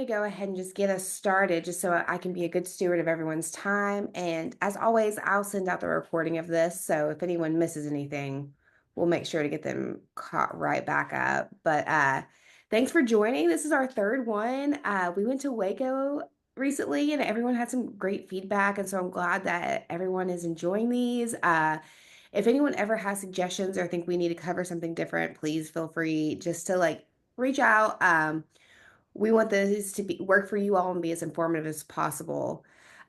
to go ahead and just get us started just so I can be a good steward of everyone's time. And as always, I'll send out the recording of this. So if anyone misses anything, we'll make sure to get them caught right back up. But thanks for joining. This is our third one. We went to Waco recently and everyone had some great feedback. And so I'm glad that everyone is enjoying these. If anyone ever has suggestions or think we need to cover something different, please feel free just to like reach out. We want this to be work for you all and be as informative as possible.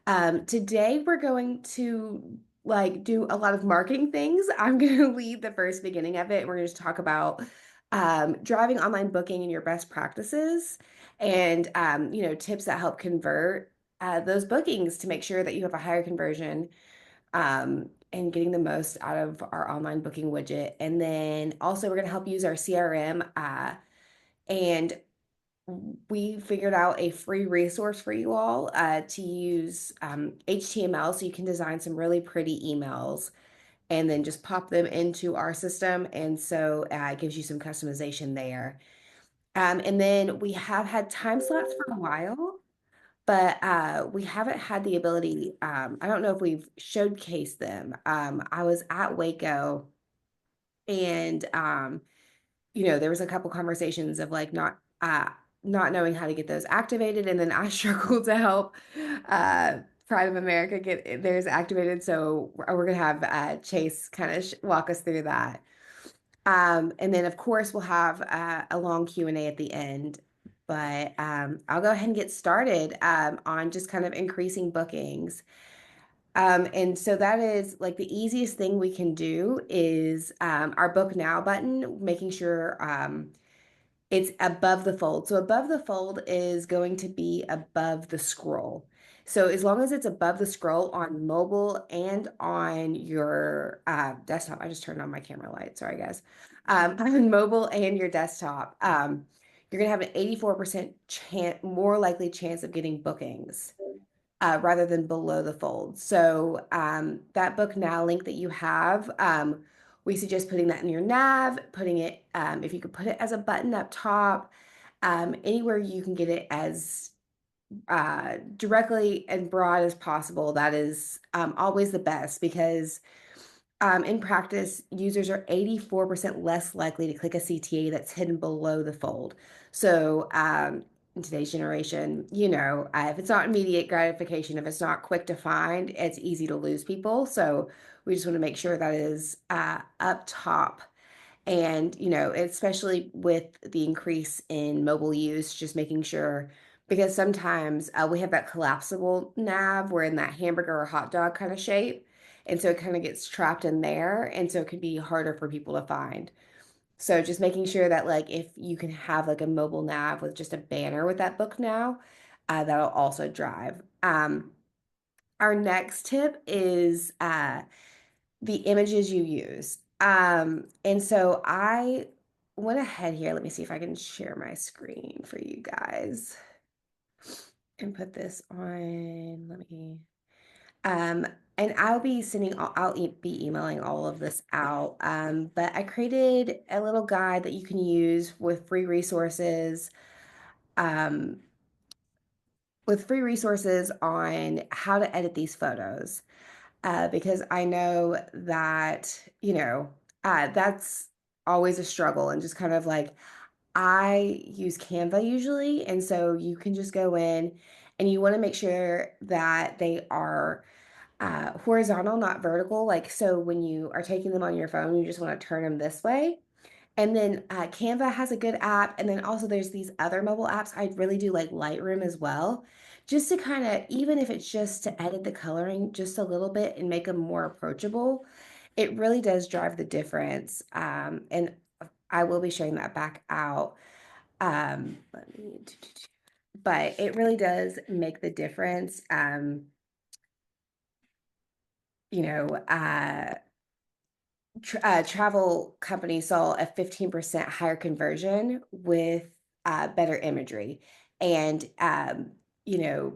Today we're going to like do a lot of marketing things. I'm going to lead the first beginning of it. We're going to talk about driving online booking and your best practices and tips that help convert those bookings to make sure that you have a higher conversion and getting the most out of our online booking widget. And then also we're going to help use our CRM and we figured out a free resource for you all to use HTML so you can design some really pretty emails and then just pop them into our system. And so it gives you some customization there. And then we have had time slots for a while, but we haven't had the ability. I don't know if we've showcased them. I was at Waco and there was a couple conversations of like not knowing how to get those activated, and then I struggled to help Pride of America get theirs activated. So we're gonna have Chase kind of walk us through that. And then of course we'll have a long Q&A at the end. But I'll go ahead and get started on just kind of increasing bookings. And so that is like the easiest thing we can do is our book now button, making sure it's above the fold. So above the fold is going to be above the scroll. So as long as it's above the scroll on mobile and on your desktop, I just turned on my camera light. Sorry, guys. On mobile and your desktop, you're going to have an 84% chance, more likely chance of getting bookings rather than below the fold. So that book now link that you have, we suggest putting that in your nav, putting it, if you could put it as a button up top, anywhere you can get it as directly and broad as possible. That is always the best because in practice, users are 84% less likely to click a CTA that's hidden below the fold. So, in today's generation, if it's not immediate gratification, if it's not quick to find, it's easy to lose people. So, we just want to make sure that is up top. And, especially with the increase in mobile use, just making sure, because sometimes we have that collapsible nav, we're in that hamburger or hot dog kind of shape. And so it kind of gets trapped in there. And so it can be harder for people to find. So just making sure that like if you can have like a mobile nav with just a banner with that book now, that'll also drive. Our next tip is the images you use. And so I went ahead here. Let me see if I can share my screen for you guys and put this on. Let me. Um, and I'll be be emailing all of this out. But I created a little guide that you can use um, with free resources on how to edit these photos. Because I know that, that's always a struggle and just kind of like I use Canva usually. And so you can just go in and you want to make sure that they are horizontal, not vertical. Like, so when you are taking them on your phone, you just want to turn them this way. And then Canva has a good app. And then also there's these other mobile apps. I really do like Lightroom as well, just to kind of, even if it's just to edit the coloring just a little bit and make them more approachable, it really does drive the difference. And I will be sharing that back out. Let me, but it really does make the difference. You know, travel companies saw a 15% higher conversion with better imagery. And,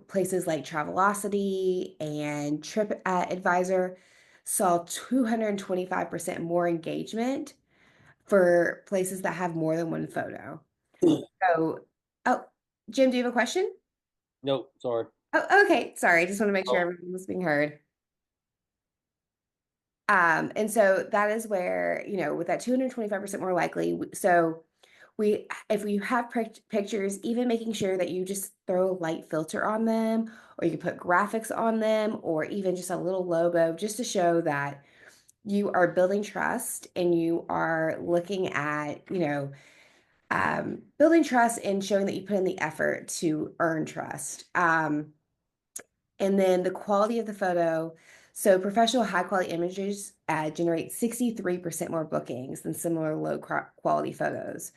places like Travelocity and Trip Advisor saw 225% more engagement for places that have more than one photo. So, oh, Jim, do you have a question? Nope, sorry. Oh, okay. Sorry. I just want to make sure Oh, everyone was being heard. And so that is where, with that 225% more likely. So if you have pictures, even making sure that you just throw a light filter on them, or you can put graphics on them, or even just a little logo, just to show that you are building trust and you are looking at, building trust and showing that you put in the effort to earn trust. And then the quality of the photo. So professional high quality images generate 63% more bookings than similar low quality photos.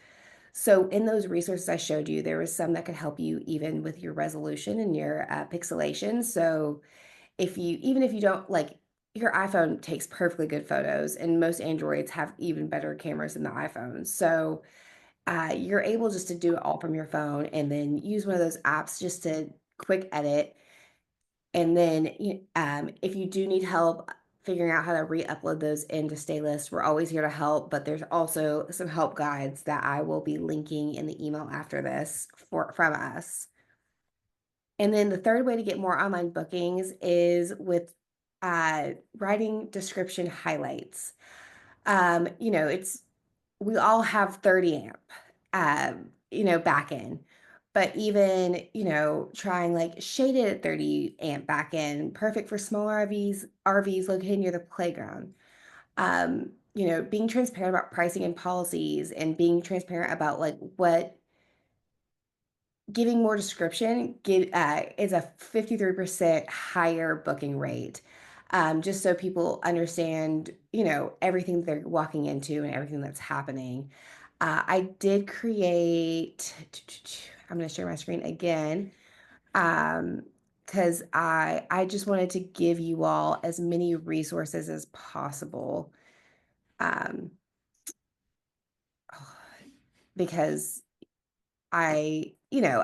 So in those resources I showed you, there was some that could help you even with your resolution and your pixelation. So even if you don't like, your iPhone takes perfectly good photos, and most Androids have even better cameras than the iPhone. So you're able just to do it all from your phone and then use one of those apps just to quick edit. And then if you do need help figuring out how to re-upload those into Staylist, we're always here to help. But there's also some help guides that I will be linking in the email after this from us. And then the third way to get more online bookings is with writing description highlights. It's we all have 30 amp, back end. But even, trying like shaded at 30 amp back end, perfect for smaller RVs located near the playground. Being transparent about pricing and policies, and being transparent about like what giving more description is a 53% higher booking rate. Just so people understand, everything they're walking into and everything that's happening. I did create, I'm going to share my screen again, because I just wanted to give you all as many resources as possible. Um, because I, you know,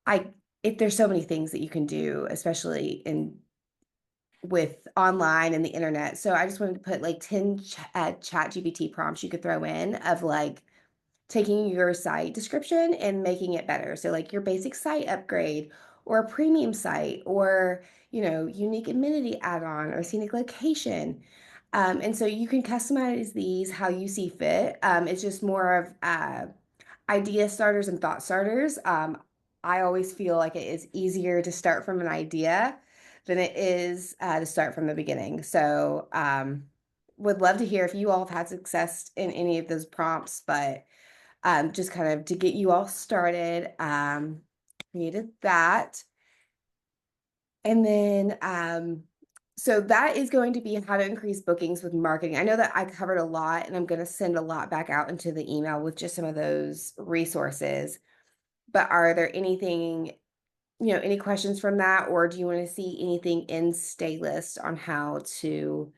I if there's so many things that you can do, especially in with online and the internet. So I just wanted to put like 10 chat GPT prompts you could throw in of like taking your site description and making it better. So like your basic site upgrade, or a premium site, or unique amenity add-on, or scenic location. And so you can customize these how you see fit. It's just more of idea starters and thought starters. I always feel like it is easier to start from an idea than it is to start from the beginning. So, would love to hear if you all have had success in any of those prompts, but just kind of to get you all started, created that. And then, so that is going to be how to increase bookings with marketing. I know that I covered a lot, and I'm going to send a lot back out into the email with just some of those resources. But are there any questions from that, or do you want to see anything in Stay List on how to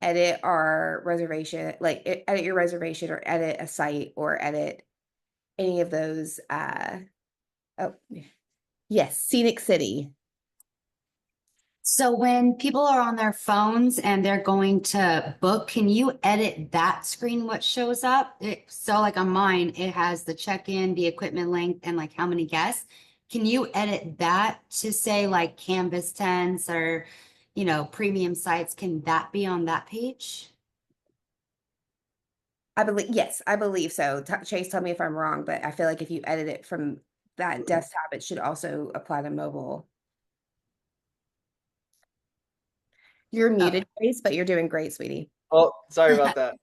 edit our reservation, like edit your reservation, or edit a site, or edit any of those? Oh, yes, Scenic City. So when people are on their phones and they're going to book, can you edit that screen what shows up? So like on mine, it has the check-in, the equipment length, and like how many guests. Can you edit that to say like Canvas tents or, premium sites? Can that be on that page? I believe, yes, I believe so. Chase, tell me if I'm wrong, but I feel like if you edit it from that desktop, it should also apply to mobile. You're Oh. muted, Chase, but you're doing great, sweetie. oh, sorry about that.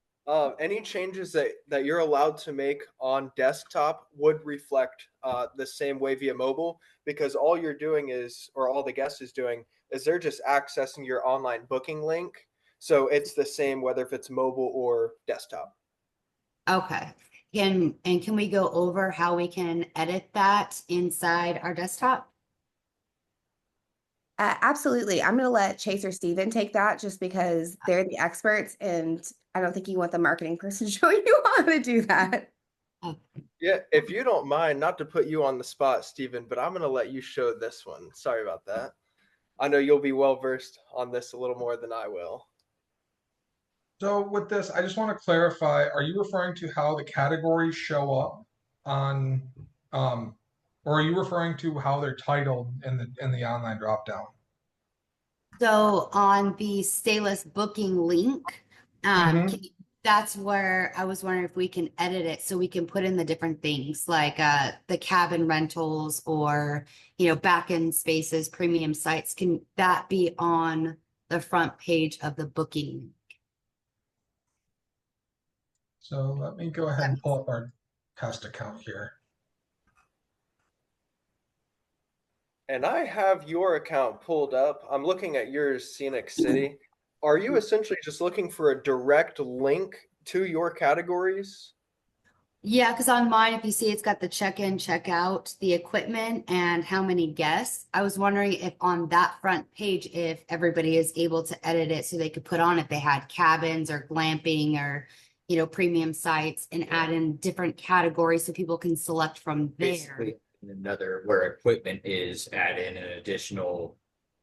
Any changes that you're allowed to make on desktop would reflect the same way via mobile, because all you're doing is, or all the guest is doing, is they're just accessing your online booking link. So it's the same whether if it's mobile or desktop. Okay. Can we go over how we can edit that inside our desktop? Absolutely. I'm going to let Chase or Steven take that just because they're the experts, and I don't think you want the marketing person showing you how to do that. Oh, Yeah, if you don't mind, not to put you on the spot, Stephen, but I'm gonna let you show this one. Sorry about that. I know you'll be well versed on this a little more than I will. So with this, I just want to clarify, are you referring to how the categories show up on? Or are you referring to how they're titled in the online drop down? So on the Staylist booking link, Mm-hmm. that's where I was wondering if we can edit it so we can put in the different things like the cabin rentals or back end spaces, premium sites. Can that be on the front page of the booking? So let me go ahead and pull up our test account here. And I have your account pulled up. I'm looking at yours, Scenic City. Are you essentially just looking for a direct link to your categories? Yeah, because on mine, if you see, it's got the check-in, check-out, the equipment, and how many guests. I was wondering if on that front page, if everybody is able to edit it so they could put on if they had cabins or glamping or, premium sites and add in different categories so people can select from there. Basically, another where equipment is, add in an additional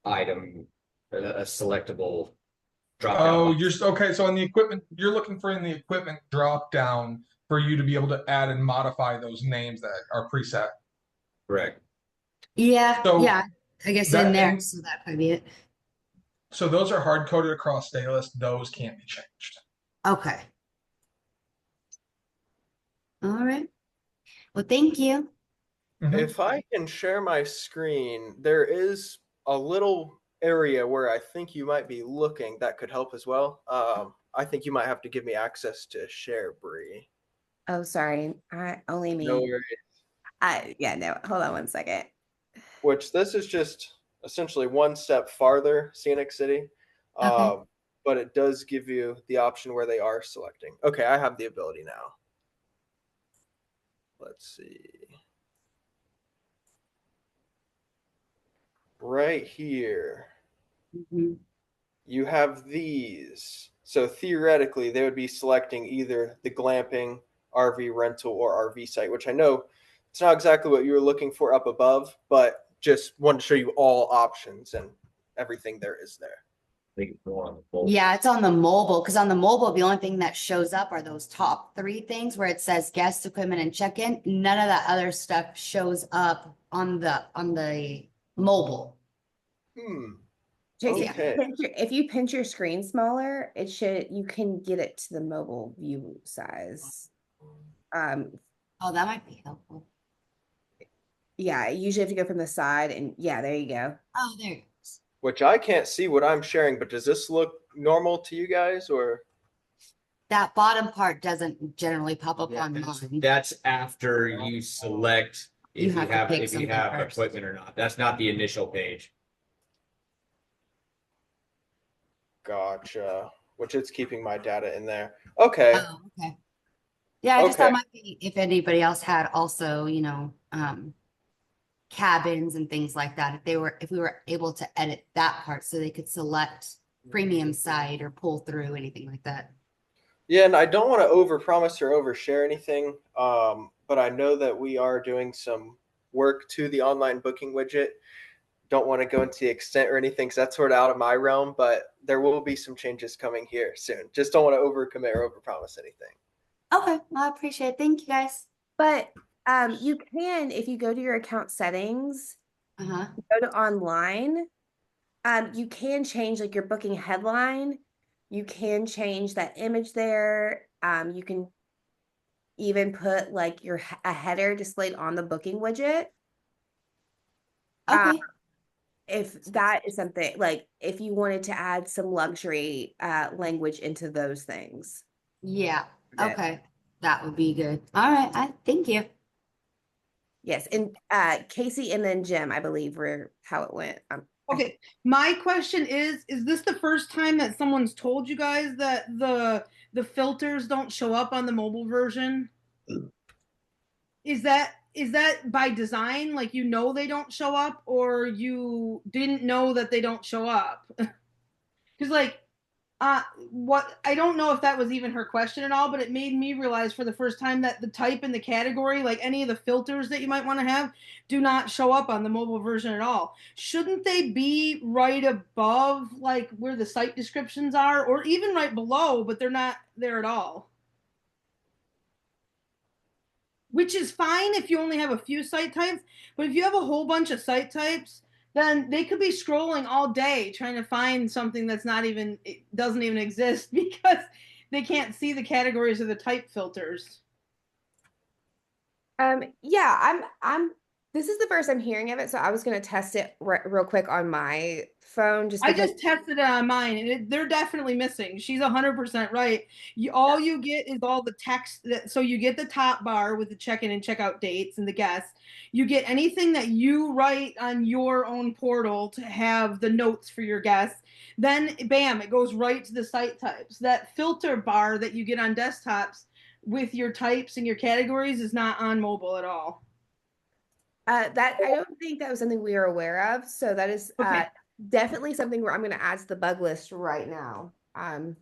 item, a selectable drop down Oh, box. okay. So in the equipment, you're looking for in the equipment drop down for you to be able to add and modify those names that are preset. Correct. Yeah, So yeah, I guess in that there, and so that could be it. so those are hard coded across Staylist. Those can't be changed. Okay. All right. Well, thank you. Mhm. If I can share my screen, there is a little area where I think you might be looking that could help as well. I think you might have to give me access to share, Brea. Oh, sorry. Only No me. worries. Yeah, no, hold on one second. Which this is just essentially one step farther, Scenic City. Okay. But it does give you the option where they are selecting. Okay, I have the ability now. Let's see. Right here, Mhm. you have these. So theoretically, they would be selecting either the glamping, RV rental, or RV site, which I know it's not exactly what you were looking for up above, but just wanted to show you all options and everything there is there. I think it's more on the boat. Yeah, it's on the mobile because on the mobile, the only thing that shows up are those top three things where it says guest equipment and check-in. None of that other stuff shows up on the mobile. Tracy, Yeah. Okay. if you pinch your screen smaller, you can get it to the mobile view size. Oh, that might be helpful. Yeah, you usually have to go from the side and yeah, there you go. Oh, there it is. Which I can't see what I'm sharing, but does this look normal to you guys or? That bottom part doesn't generally pop up on mine. That's after you select You if you have to have pick if you something have first. equipment or not. That's not the initial page. Gotcha. Which it's keeping my data in there. Okay. Oh, okay. Yeah, I just Okay. thought might be if anybody else had also, cabins and things like that. If we were able to edit that part so they could select premium site or pull through anything like that. Yeah, and I don't want to overpromise or overshare anything, but I know that we are doing some work to the online booking widget. Don't want to go into the extent or anything because that's sort of out of my realm, but there will be some changes coming here soon. Just don't want to overcommit or overpromise anything. Okay, well, I appreciate it. Thank you guys. But you can, if you go to your account settings, Uh-huh. go to online, you can change like your booking headline. You can change that image there. You can even put like a header displayed on the booking widget. Okay. If that is something like if you wanted to add some luxury language into those things. Yeah. Yeah. Okay. That would be good. All right. Thank you. Yes, and Casey and then Jim, I believe, were how it went. Okay, my question is this the first time that someone's told you guys that the filters don't show up on the mobile version? Is that by design, like they don't show up, or you didn't know that they don't show up? Because like what I don't know if that was even her question at all, but it made me realize for the first time that the type and the category, like any of the filters that you might want to have, do not show up on the mobile version at all. Shouldn't they be right above like where the site descriptions are, or even right below, but they're not there at all? which is fine if you only have a few site types. But if you have a whole bunch of site types, then they could be scrolling all day trying to find something that's not even, it doesn't even exist because they can't see the categories of the type filters. Yeah, I'm this is the first I'm hearing of it, so I was going to test it real quick on my phone just I because. just tested it on mine, and they're definitely missing. She's 100% right. All you get is all the text. So you get the top bar with the check-in and check-out dates and the guests. You get anything that you write on your own portal to have the notes for your guests. Then, bam, it goes right to the site types. That filter bar that you get on desktops with your types and your categories is not on mobile at all. That I don't think that was something we were aware of, so that is Okay. definitely something where I'm going to add to the bug list right now. I was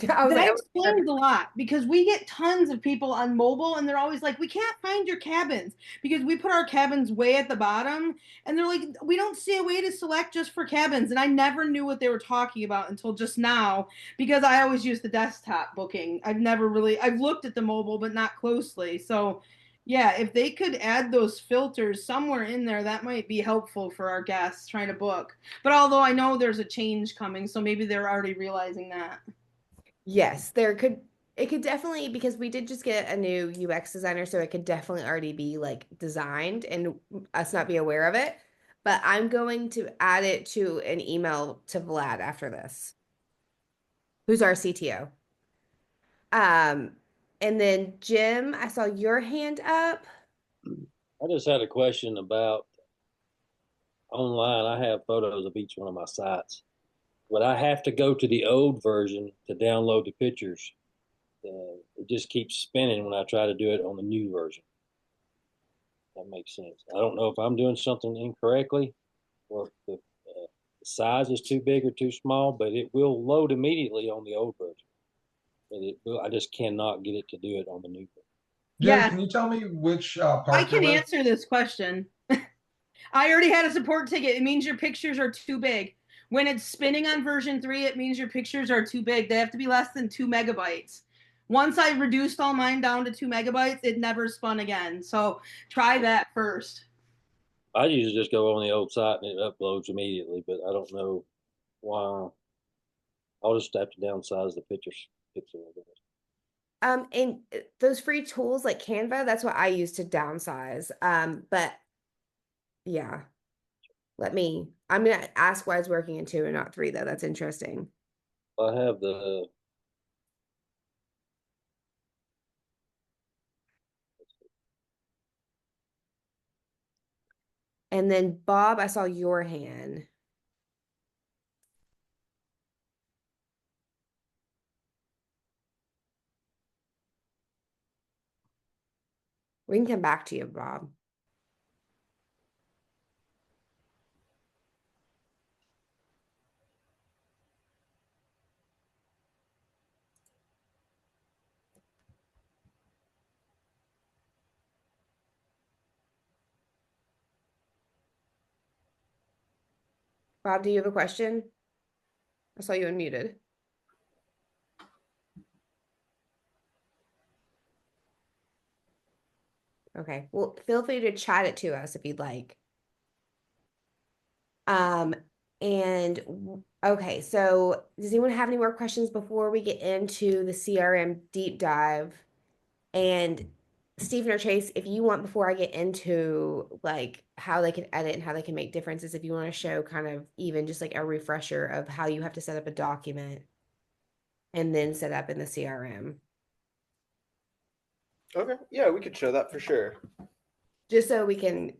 like, That oh, explains a lot because we get tons of people on mobile and they're always like, we can't find your cabins because we put our cabins way at the bottom. And they're like, we don't see a way to select just for cabins. And I never knew what they were talking about until just now because I always use the desktop booking. I've looked at the mobile, but not closely. So, yeah, if they could add those filters somewhere in there, that might be helpful for our guests trying to book. But although I know there's a change coming, so maybe they're already realizing that. yes, it could definitely, because we did just get a new UX designer, so it could definitely already be like designed and us not be aware of it. But I'm going to add it to an email to Vlad after this, who's our CTO. Um, and then Jim, I saw your hand up. I just had a question about online. I have photos of each one of my sites. Would I have to go to the old version to download the pictures? It just keeps spinning when I try to do it on the new version. That makes sense. I don't know if I'm doing something incorrectly or if the size is too big or too small, but it will load immediately on the old version. I just cannot get it to do it on the new version. Jim, Yeah, can you tell me which I park you're can with? answer this question. I already had a support ticket. It means your pictures are too big. When it's spinning on version 3, it means your pictures are too big. They have to be less than 2 MB. Once I reduced all mine down to 2 MB, it never spun again. So try that first. I usually just go on the old site and it uploads immediately, but I don't know why. I'll just have to downsize the pictures pixel. And those free tools like Canva, that's what I use to downsize. But yeah, I'm gonna ask why it's working in 2 and not 3 though. That's interesting. I have the And then Bob, I saw your hand. We can come back to you, Bob. Bob, do you have a question? I saw you unmuted. Okay, well, feel free to chat it to us if you'd like. Um, okay, so does anyone have any more questions before we get into the CRM deep dive? And Stephen or Chase, if you want, before I get into like how they can edit and how they can make differences, if you want to show kind of even just like a refresher of how you have to set up a document and then set up in the CRM. Okay, yeah, we could show that for sure. Just so we can,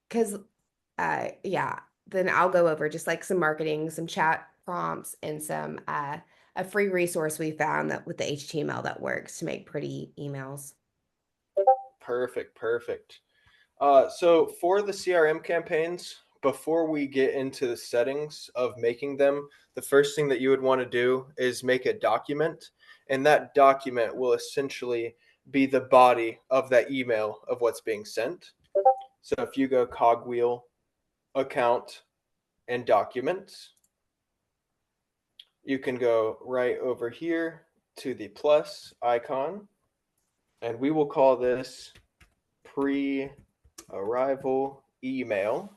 because yeah, then I'll go over just like some marketing, some chat prompts, and some a free resource we found that with the HTML that works to make pretty emails. Perfect. So for the CRM campaigns, before we get into the settings of making them, the first thing that you would want to do is make a document, and that document will essentially be the body of that email of what's being sent. So if you go cogwheel, account, and documents, you can go right over here to the plus icon, and we will call this pre-arrival email.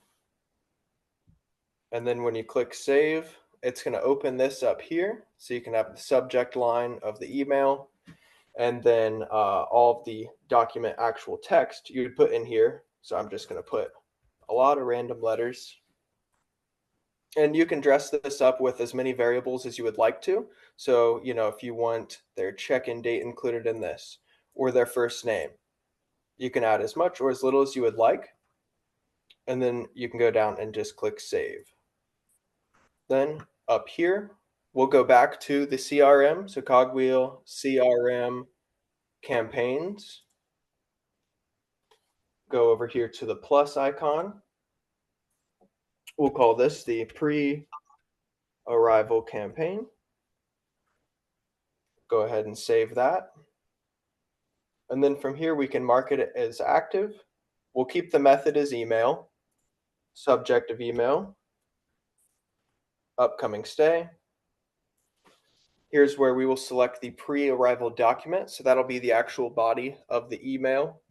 And then when you click save, it's going to open this up here. So you can have the subject line of the email, and then all of the document actual text you would put in here. So I'm just going to put a lot of random letters. And you can dress this up with as many variables as you would like to. So, if you want their check-in date included in this, or their first name, you can add as much or as little as you would like. And then you can go down and just click save. Then up here, we'll go back to the CRM. So Cogwheel, CRM, campaigns. Go over here to the plus icon. We'll call this the pre-arrival campaign. Go ahead and save that. And then from here, we can mark it as active. We'll keep the method as email, subject of email, upcoming stay. Here's where we will select the pre-arrival document. So that'll be the actual body of the email.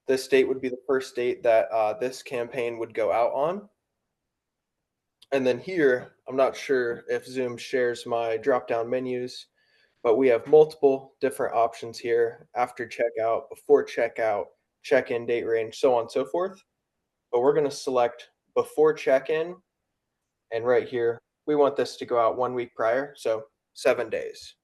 This date would be the first date that this campaign would go out on. And then here, I'm not sure if Zoom shares my drop-down menus, but we have multiple different options here: after checkout, before checkout, check-in date range, so on and so forth. But we're going to select before check-in, and right here, we want this to go out 1 week prior, so 7 days.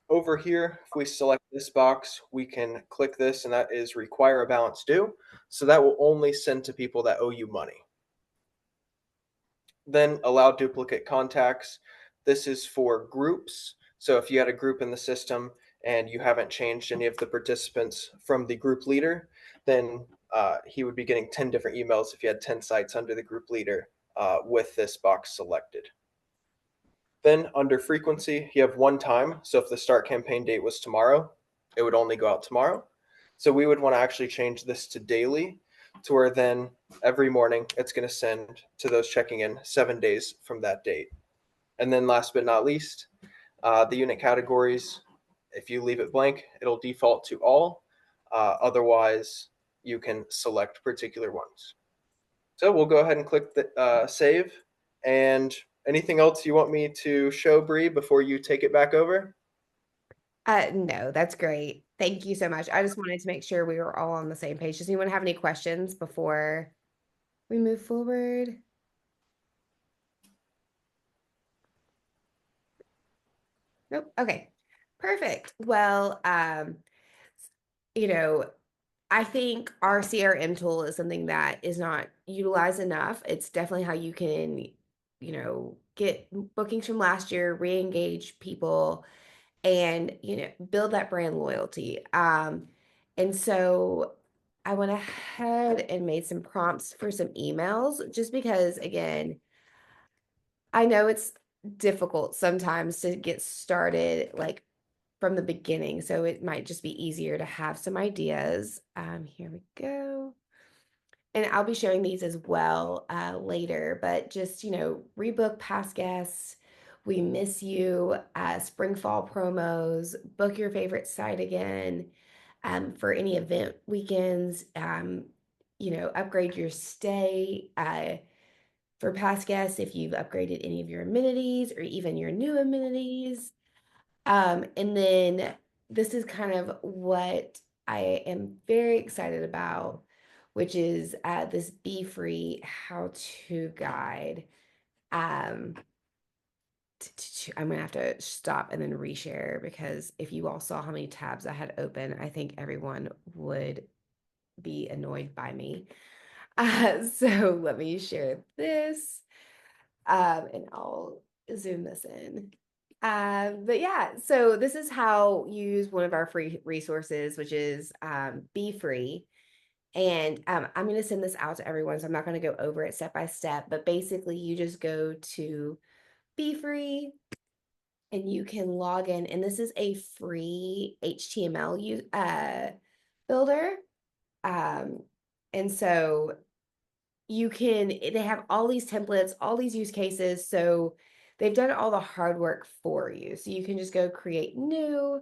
Over here, if we select this box, we can click this, and that is require a balance due. So that will only send to people that owe you money. Then allow duplicate contacts. This is for groups. So if you had a group in the system and you haven't changed any of the participants from the group leader, then he would be getting 10 different emails if you had 10 sites under the group leader with this box selected. Then under frequency, you have one time. So if the start campaign date was tomorrow, it would only go out tomorrow. So we would want to actually change this to daily, to where then every morning it's going to send to those checking in 7 days from that date. And then last but not least, the unit categories, if you leave it blank, it'll default to all. Otherwise, you can select particular ones. So we'll go ahead and click the save. And anything else you want me to show, Brea, before you take it back over? No, that's great. Thank you so much. I just wanted to make sure we were all on the same page. Does anyone have any questions before we move forward? Nope. Okay. Perfect. Well, I think our CRM tool is something that is not utilized enough. It's definitely how you can, get bookings from last year, re-engage people, and build that brand loyalty. And so I went ahead and made some prompts for some emails, just because, again, I know it's difficult sometimes to get started like from the beginning, so it might just be easier to have some ideas. Here we go. And I'll be sharing these as well later, but just, rebook past guests. We miss you. Spring fall promos. Book your favorite site again. For any event weekends. Upgrade your stay. For past guests, if you've upgraded any of your amenities or even your new amenities. And then this is kind of what I am very excited about, which is this Be Free how-to guide. I'm gonna have to stop and then reshare, because if you all saw how many tabs I had open, I think everyone would be annoyed by me. So let me share this, and I'll zoom this in. But yeah, so this is how you use one of our free resources, which is Be Free. And I'm going to send this out to everyone, so I'm not going to go over it step by step, but basically you just go to Be Free and you can log in. And this is a free HTML builder. And so they have all these templates, all these use cases. So they've done all the hard work for you. So you can just go create new,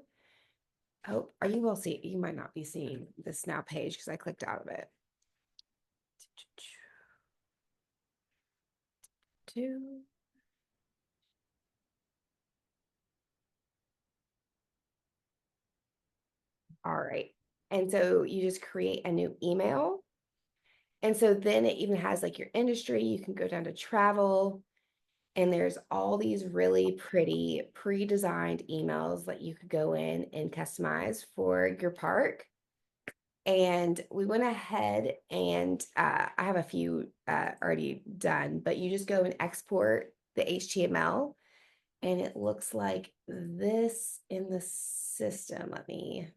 Oh, are you will see, you might not be seeing this now page because I clicked out of it. Two. All right. And so you just create a new email. And so then it even has like your industry. You can go down to travel, and there's all these really pretty pre-designed emails that you could go in and customize for your park. And we went ahead and I have a few already done, but you just go and export the HTML, and it looks like this in the system. Let me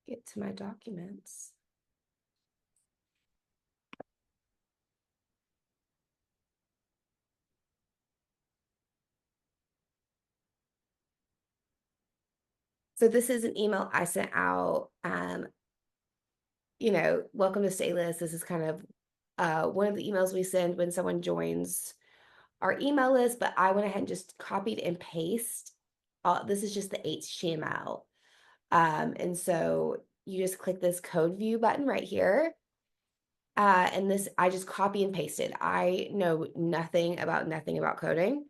get to my documents. So this is an email I sent out. Welcome to Staylist. This is kind of one of the emails we send when someone joins our email list, but I went ahead and just copied and paste. This is just the HTML. And so you just click this code view button right here. And this, I just copy and pasted. I know nothing about coding.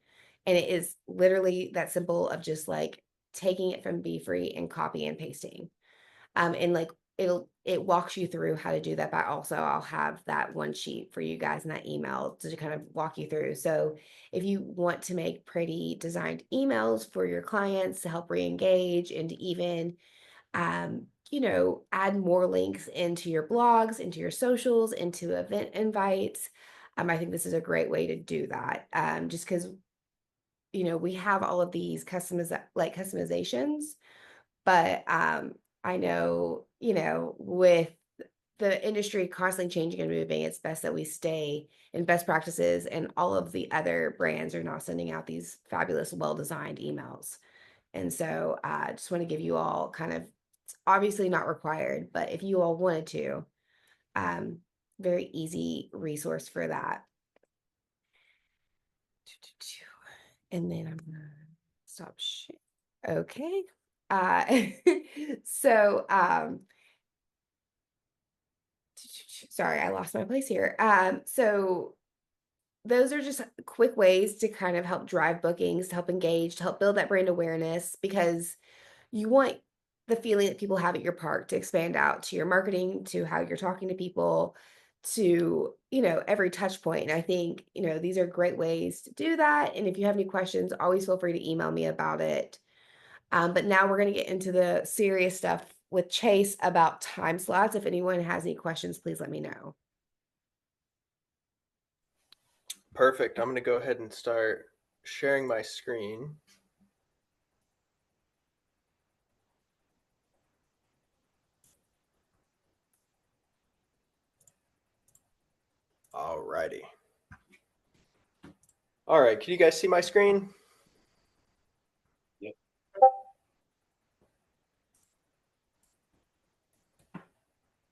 And it is literally that simple of just like taking it from Be Free and copy and pasting. And like it walks you through how to do that, but also I'll have that one sheet for you guys in that email to kind of walk you through. So if you want to make pretty designed emails for your clients to help re-engage and to even add more links into your blogs, into your socials, into event invites, I think this is a great way to do that. Just because we have all of these customizations, but I know, with the industry constantly changing and moving, it's best that we stay in best practices, and all of the other brands are now sending out these fabulous, well-designed emails. And so I just want to give you all kind of, it's obviously not required, but if you all wanted to, very easy resource for that. And then I'm gonna stop sharing. Okay. So sorry, I lost my place here. So those are just quick ways to kind of help drive bookings, to help engage, to help build that brand awareness, because you want the feeling that people have at your park to expand out to your marketing, to how you're talking to people, to every touch point. And I think these are great ways to do that. And if you have any questions, always feel free to email me about it. But now we're going to get into the serious stuff with Chace about time slots. If anyone has any questions, please let me know. Perfect. I'm going to go ahead and start sharing my screen. Alrighty. All right. Can you guys see my screen? Yep.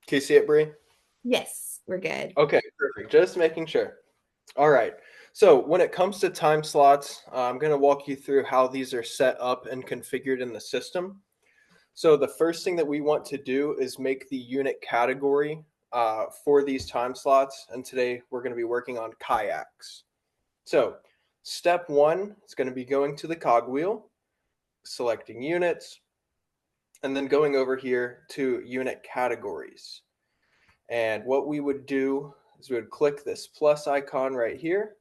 Can you see it, Brea? Yes, we're good. Okay, perfect. Just making sure. All right. So when it comes to time slots, I'm going to walk you through how these are set up and configured in the system. So the first thing that we want to do is make the unit category for these time slots. And today we're going to be working on kayaks. So step one is going to be going to the cogwheel, selecting units, and then going over here to unit categories. And what we would do is we would click this plus icon right here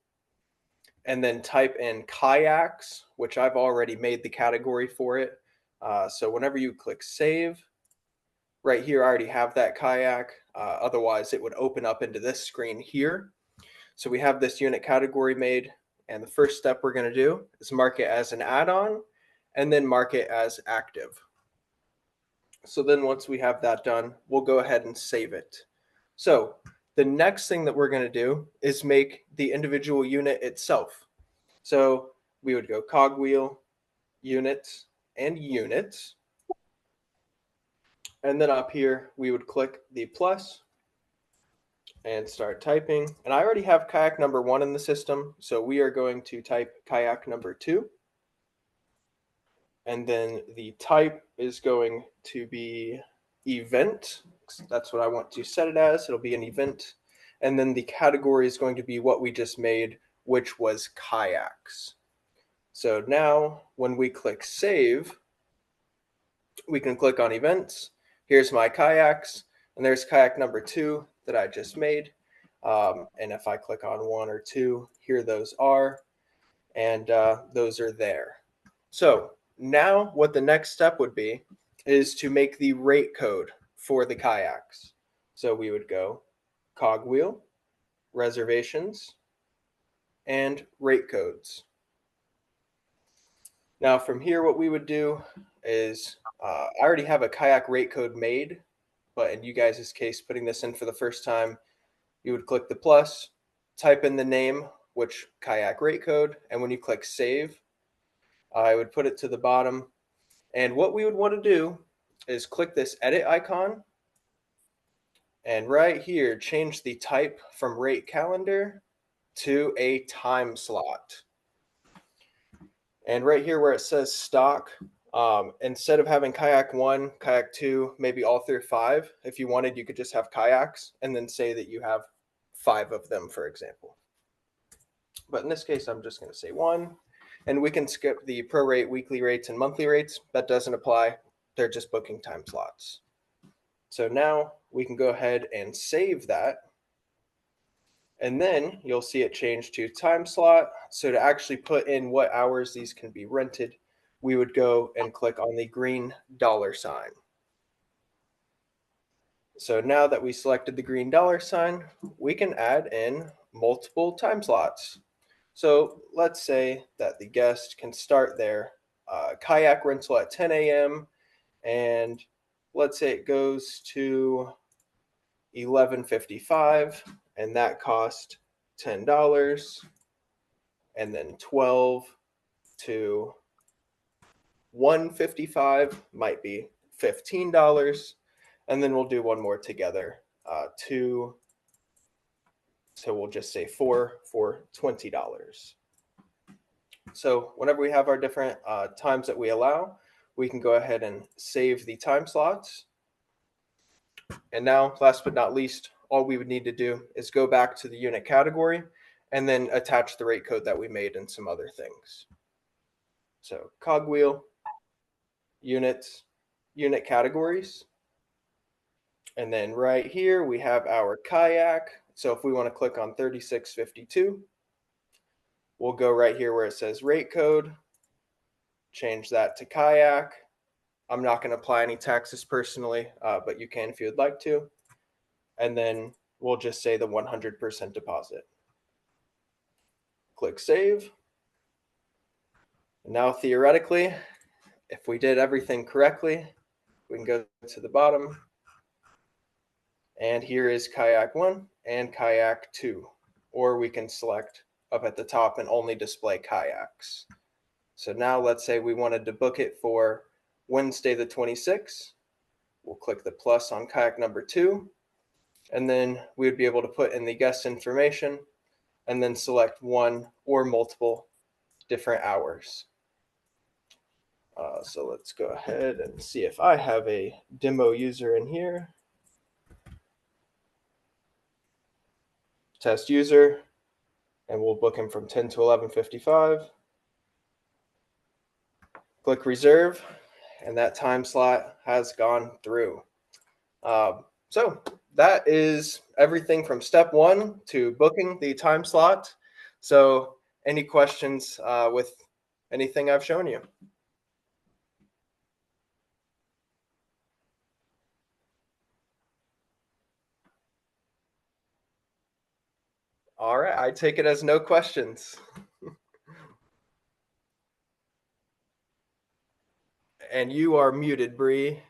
and then type in kayaks, which I've already made the category for it. So whenever you click save, right here, I already have that kayak. Otherwise, it would open up into this screen here. So we have this unit category made. And the first step we're going to do is mark it as an add-on and then mark it as active. So then once we have that done, we'll go ahead and save it. So the next thing that we're going to do is make the individual unit itself. So we would go cogwheel, units, and units. And then up here, we would click the plus and start typing. And I already have kayak number 1 in the system, so we are going to type kayak number 2. and then the type is going to be event. That's what I want to set it as. It'll be an event. And then the category is going to be what we just made, which was kayaks. So now when we click save, we can click on events. Here's my kayaks, and there's kayak number 2 that I just made. And if I click on 1 or 2, here those are, and those are there. So now what the next step would be is to make the rate code for the kayaks. So we would go cogwheel, reservations, and rate codes. Now from here, what we would do is I already have a kayak rate code made, but in you guys' case, putting this in for the first time, you would click the plus, type in the name, which kayak rate code, and when you click save, I would put it to the bottom. And what we would want to do is click this edit icon, and right here, change the type from rate calendar to a time slot. And right here where it says stock, instead of having kayak 1, kayak 2, maybe all through 5, if you wanted, you could just have kayaks and then say that you have 5 of them, for example. But in this case, I'm just going to say 1. And we can skip the prorate, weekly rates, and monthly rates. That doesn't apply. They're just booking time slots. So now we can go ahead and save that. And then you'll see it change to time slot. So to actually put in what hours these can be rented, we would go and click on the green $sign. So now that we selected the green $sign, we can add in multiple time slots. So let's say that the guest can start their kayak rental at 10 a.m. and let's say it goes to 11:55, and that cost $10, and then 12 to 1:55 might be $15, and then we'll do one more together, 2, so we'll just say 4 for $20. So whenever we have our different times that we allow, we can go ahead and save the time slots. And now, last but not least, all we would need to do is go back to the unit category and then attach the rate code that we made and some other things. So cogwheel, units, unit categories. And then right here, we have our kayak. So if we want to click on 3652, we'll go right here where it says rate code, change that to kayak. I'm not going to apply any taxes personally, but you can if you would like to. And then we'll just say the 100% deposit. Click save. And now theoretically, if we did everything correctly, we can go to the bottom. And here is kayak 1 and kayak 2. Or we can select up at the top and only display kayaks. So now let's say we wanted to book it for Wednesday the 26th. We'll click the plus on kayak number 2. And then we would be able to put in the guest information and then select one or multiple different hours. So let's go ahead and see if I have a demo user in here. Test user, and we'll book him from 10 to 11:55. Click reserve, and that time slot has gone through. So that is everything from step 1 to booking the time slot. So any questions with anything I've shown you? All right, I take it as no questions. And you are muted, Brea.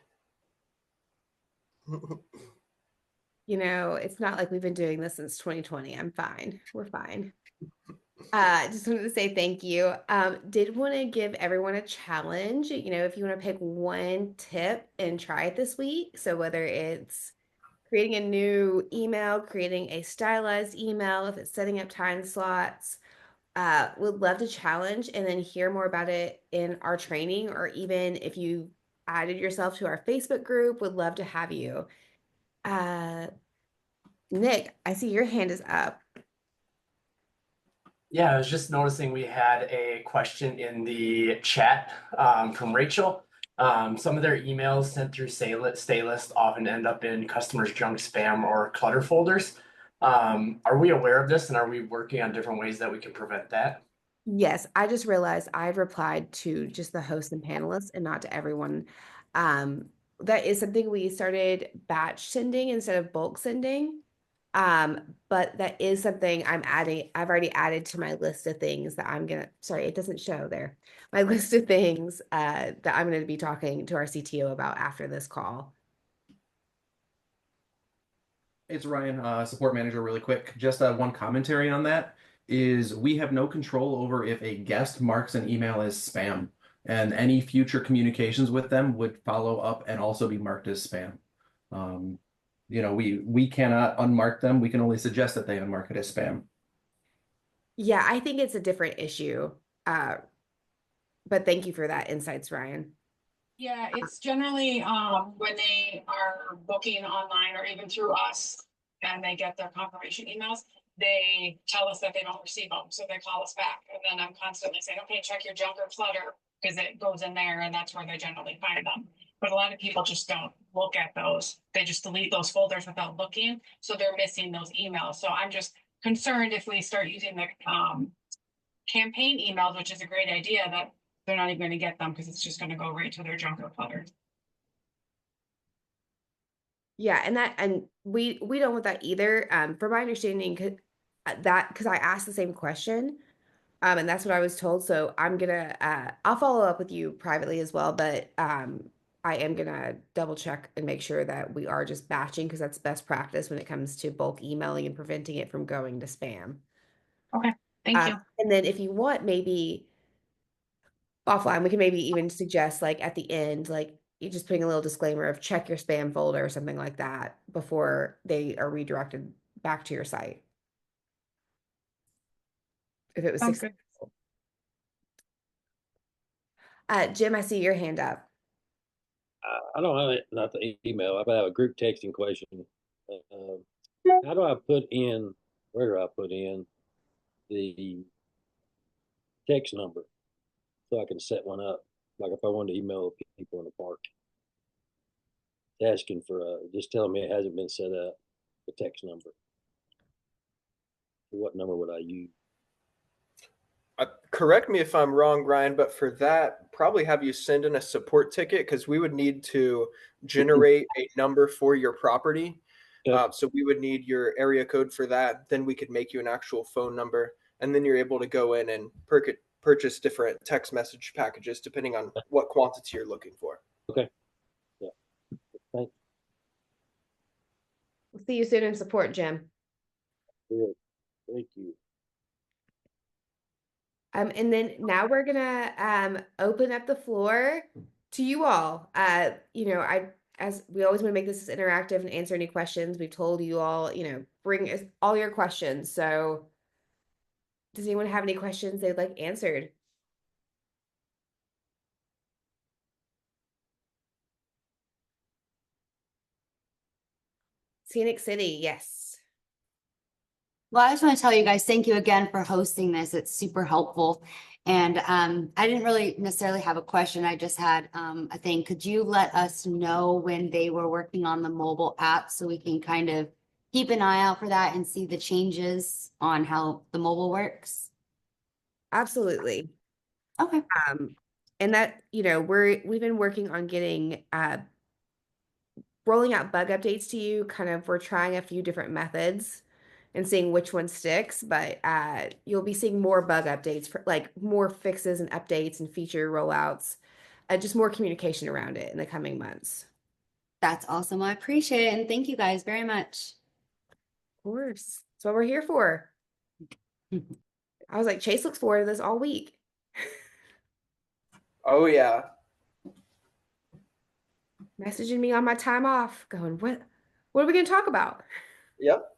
You know, it's not like we've been doing this since 2020. I'm fine. We're fine. Just wanted to say thank you. Did want to give everyone a challenge. You know, if you want to pick one tip and try it this week. So whether it's creating a new email, creating a stylized email, if it's setting up time slots, would love to challenge and then hear more about it in our training, or even if you added yourself to our Facebook group, would love to have you. Nick, I see your hand is up. Yeah, I was just noticing we had a question in the chat from Rachel. Some of their emails sent through Staylist often end up in customers' junk spam or clutter folders. Are we aware of this, and are we working on different ways that we can prevent that? Yes, I just realized I've replied to just the hosts and panelists and not to everyone. That is something we started batch sending instead of bulk sending. But that is something I've already added to my list of things that sorry, it doesn't show there. My list of things that I'm gonna be talking to our CTO about after this call. It's Ryan, support manager, really quick. Just one commentary on that is we have no control over if a guest marks an email as spam, and any future communications with them would follow up and also be marked as spam. We cannot unmark them. We can only suggest that they unmark it as spam. Yeah, I think it's a different issue. But thank you for that insights, Ryan. Yeah, it's generally when they are booking online or even through us and they get their confirmation emails, they tell us that they don't receive them. So they call us back. And then I'm constantly saying, okay, check your junk or clutter, because it goes in there and that's where they generally find them. But a lot of people just don't look at those. They just delete those folders without looking. So they're missing those emails. So I'm just concerned if we start using the campaign emails, which is a great idea, that they're not even going to get them because it's just going to go right to their junk or clutter. Yeah, and we don't want that either. From my understanding, because I asked the same question, and that's what I was told. So I'll follow up with you privately as well, but I am gonna double check and make sure that we are just batching, because that's best practice when it comes to bulk emailing and preventing it from going to spam. Okay, thank you. And then if you want, maybe offline, we can maybe even suggest, like, at the end, like, you just putting a little disclaimer of check your spam folder or something like that before they are redirected back to your site. If it was Sounds successful. good. Jim, I see your hand up. I don't have it, not the email. I have a group texting question. How do I put in, where do I put in the text number so I can set one up? Like if I wanted to email people in the park, it's asking for just telling me it hasn't been set up, the text number. What number would I use? Correct me if I'm wrong, Ryan, but for that, probably have you send in a support ticket, because we would need to generate a number for your property. Okay. So we would need your area code for that. Then we could make you an actual phone number, and then you're able to go in and purchase different text message packages depending on what quantity you're looking for. Okay. Yeah. Thanks. We'll see you soon in support, Jim. Good. Thank you. And then now we're gonna open up the floor to you all. As we always want to make this as interactive and answer any questions. We've told you all, bring all your questions. So does anyone have any questions they'd like answered? Scenic City, yes. Well, I just want to tell you guys, thank you again for hosting this. It's super helpful. And I didn't really necessarily have a question. I just had a thing. Could you let us know when they were working on the mobile app so we can kind of keep an eye out for that and see the changes on how the mobile works? Absolutely. Okay. And that, we've been working on getting rolling out bug updates to you. We're trying a few different methods and seeing which one sticks, but you'll be seeing more bug updates, for like more fixes and updates and feature rollouts, just more communication around it in the coming months. That's awesome. I appreciate it. And thank you guys very much. Of course. That's what we're here for. I was like, Chace looks forward to this all week. Oh yeah. Messaging me on my time off, going, what are we going to talk about? Yep.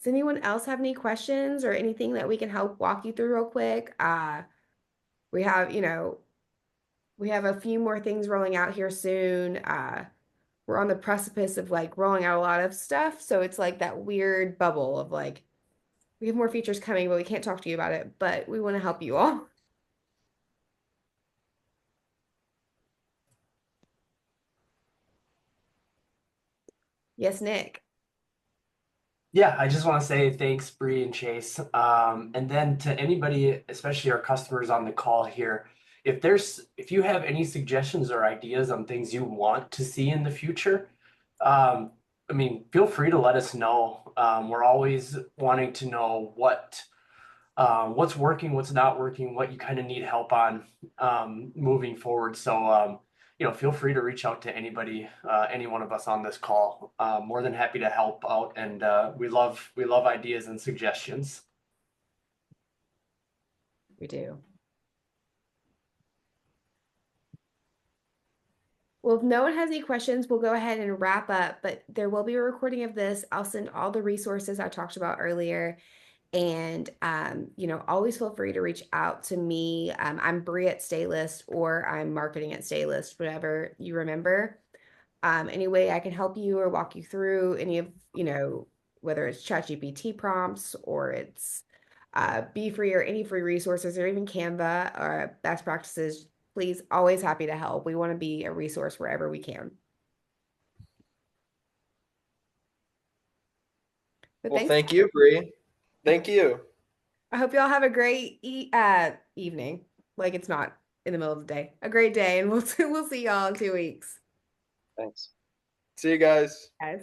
Does anyone else have any questions or anything that we can help walk you through real quick? We have, we have a few more things rolling out here soon. We're on the precipice of like rolling out a lot of stuff. So it's like that weird bubble of like, we have more features coming, but we can't talk to you about it, but we want to help you all. Yes, Nick. Yeah, I just want to say thanks, Bree and Chase. And then to anybody, especially our customers on the call here, if you have any suggestions or ideas on things you want to see in the future, I mean, feel free to let us know. We're always wanting to know what's working, what's not working, what you kind of need help on moving forward. So, feel free to reach out to anybody, any one of us on this call. More than happy to help out, and we love ideas and suggestions. We do. Well, if no one has any questions, we'll go ahead and wrap up, but there will be a recording of this. I'll send all the resources I talked about earlier. And, always feel free to reach out to me. I'm Brea at Staylist, or I'm marketing at Staylist, whatever you remember. Any way I can help you or walk you through any of, whether it's ChatGPT prompts or it's Be Free or any free resources or even Canva or best practices, please, always happy to help. We want to be a resource wherever we can. But Well, thanks. thank you, Bree. Thank you. I hope you all have a great evening. Like it's not in the middle of the day. A great day, and we'll see y'all in 2 weeks. Thanks. See you guys. Guys.